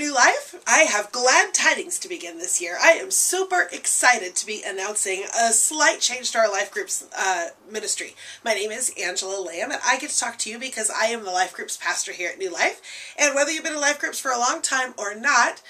New Life, I have glad tidings to begin this year. I am super excited to be announcing a slight change to our Life Groups ministry. My name is Angela Lamb, and I get to talk to you because I am the Life Groups pastor here at New Life. And whether you've been in Life Groups for a long time or not,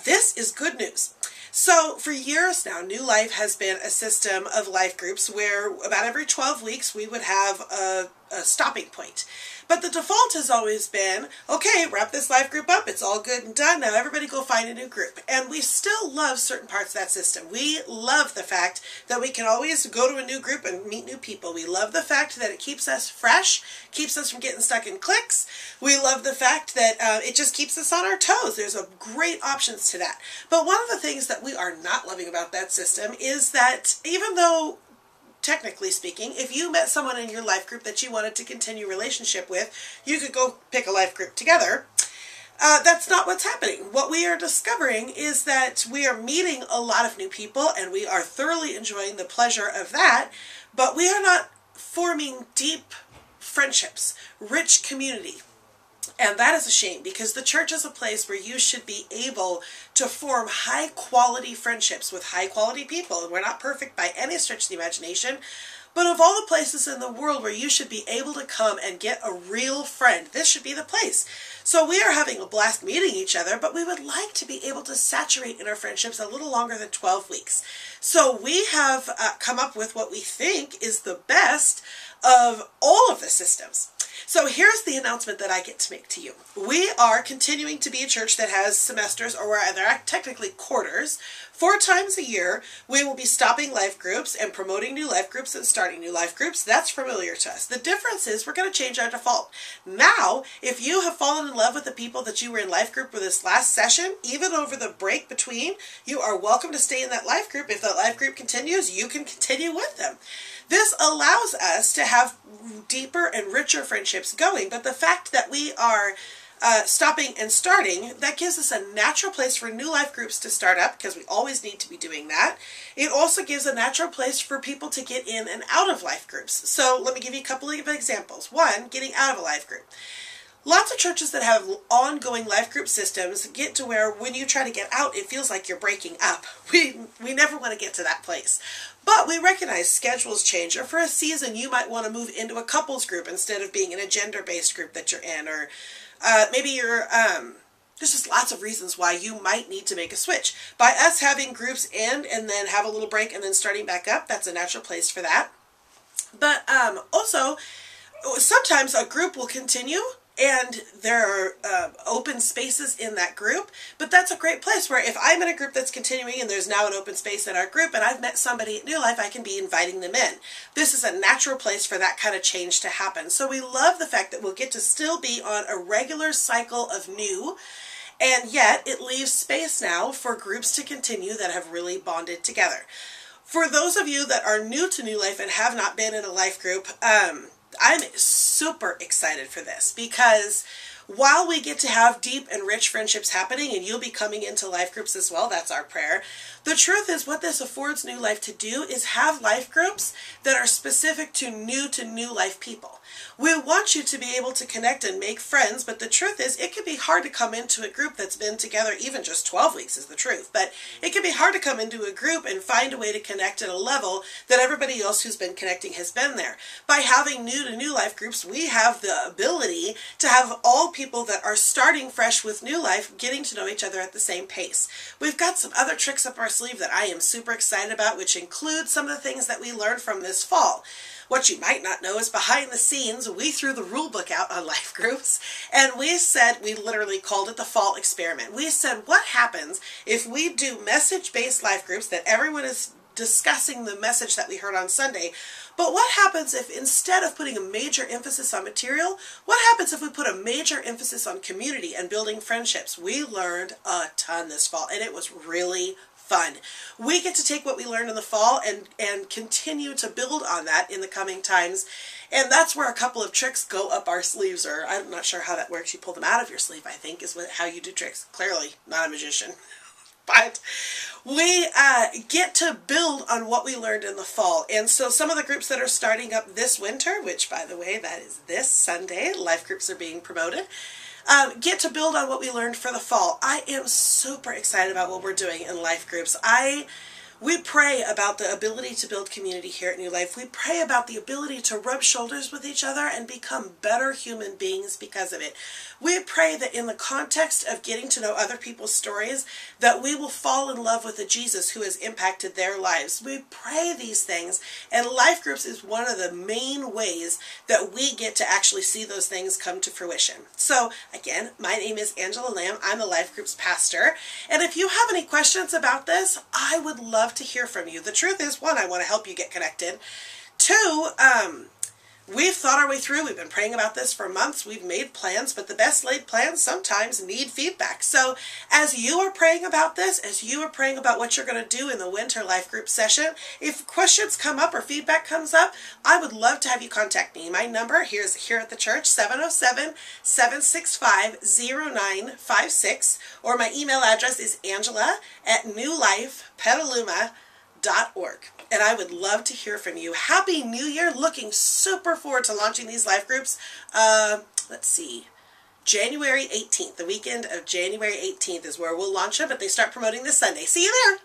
this is good news. So for years now, New Life has been a system of life groups where about every 12 weeks we would have a stopping point. But the default has always been, okay, wrap this life group up, it's all good and done, now everybody go find a new group. And we still love certain parts of that system. We love the fact that we can always go to a new group and meet new people. We love the fact that it keeps us fresh, keeps us from getting stuck in cliques. We love the fact that it just keeps us on our toes. There's a great options to that. But one of the things that we are not loving about that system is that even though technically speaking, if you met someone in your life group that you wanted to continue relationship with, you could go pick a life group together. That's not what's happening. What we are discovering is that we are meeting a lot of new people and we are thoroughly enjoying the pleasure of that, but we are not forming deep friendships, rich community. And that is a shame, because the church is a place where you should be able to form high quality friendships with high quality people. And we're not perfect by any stretch of the imagination, but of all the places in the world where you should be able to come and get a real friend, this should be the place. So we are having a blast meeting each other, but we would like to be able to saturate in our friendships a little longer than 12 weeks. So we have come up with what we think is the best of all of the systems. So here's the announcement that I get to make to you. We are continuing to be a church that has semesters, or they're technically quarters. 4 times a year, we will be stopping life groups and promoting new life groups and starting new life groups. That's familiar to us. The difference is we're going to change our default. Now, if you have fallen in love with the people that you were in life group with this last session, even over the break between, you are welcome to stay in that life group. If that life group continues, you can continue with them. This allows us to have deeper and richer friendships going, but the fact that we are stopping and starting, that gives us a natural place for new life groups to start up, because we always need to be doing that. It also gives a natural place for people to get in and out of life groups. So let me give you a couple of examples. One, getting out of a life group. Lots of churches that have ongoing life group systems get to where when you try to get out, it feels like you're breaking up. We never want to get to that place. But we recognize schedules change, or for a season you might want to move into a couples group instead of being in a gender-based group that you're in, or maybe you're, there's just lots of reasons why you might need to make a switch. By us having groups end and then have a little break and then starting back up, that's a natural place for that. But also, sometimes a group will continue and there are open spaces in that group, but that's a great place where if I'm in a group that's continuing and there's now an open space in our group and I've met somebody at New Life, I can be inviting them in. This is a natural place for that kind of change to happen. So we love the fact that we'll get to still be on a regular cycle of new, and yet it leaves space now for groups to continue that have really bonded together. For those of you that are new to New Life and have not been in a life group, I'm super excited for this, because while we get to have deep and rich friendships happening, and you'll be coming into life groups as well, that's our prayer, the truth is what this affords New Life to do is have life groups that are specific to New Life people. We want you to be able to connect and make friends, but the truth is it can be hard to come into a group that's been together even just 12 weeks is the truth, but it can be hard to come into a group and find a way to connect at a level that everybody else who's been connecting has been there. By having New Life groups, we have the ability to have all people that are starting fresh with New Life getting to know each other at the same pace. We've got some other tricks up our sleeve that I am super excited about, which include some of the things that we learned from this fall. What you might not know is behind the scenes, we threw the rule book out on life groups, and we literally called it the fall experiment. We said, what happens if we do message-based life groups that everyone is discussing the message that we heard on Sunday, but what happens if instead of putting a major emphasis on material, what happens if we put a major emphasis on community and building friendships? We learned a ton this fall, and it was really fun. We get to take what we learned in the fall and continue to build on that in the coming times. And that's where a couple of tricks go up our sleeves, or I'm not sure how that works. You pull them out of your sleeve, I think, is how you do tricks. Clearly, not a magician. But we get to build on what we learned in the fall. And so some of the groups that are starting up this winter, which, by the way, that is this Sunday, life groups are being promoted. get to build on what we learned for the fall. I am super excited about what we're doing in life groups. We pray about the ability to build community here at New Life. We pray about the ability to rub shoulders with each other and become better human beings because of it. We pray that in the context of getting to know other people's stories, that we will fall in love with a Jesus who has impacted their lives. We pray these things, and life groups is one of the main ways that we get to actually see those things come to fruition. So again, my name is Angela Lamb. I'm the life group's pastor, and if you have any questions about this, I would love to hear from you. The truth is, one, I want to help you get connected. Two, we've thought our way through. We've been praying about this for months. We've made plans, but the best laid plans sometimes need feedback. So as you are praying about this, as you are praying about what you're going to do in the winter life group session, if questions come up or feedback comes up, I would love to have you contact me. My number here at the church, 707-765-0956, or my email address is angela@newlifepetaluma.org. And I would love to hear from you. Happy New Year. Looking super forward to launching these life groups. Let's see. January 18th. The weekend of January 18th is where we'll launch them, but they start promoting this Sunday. See you there.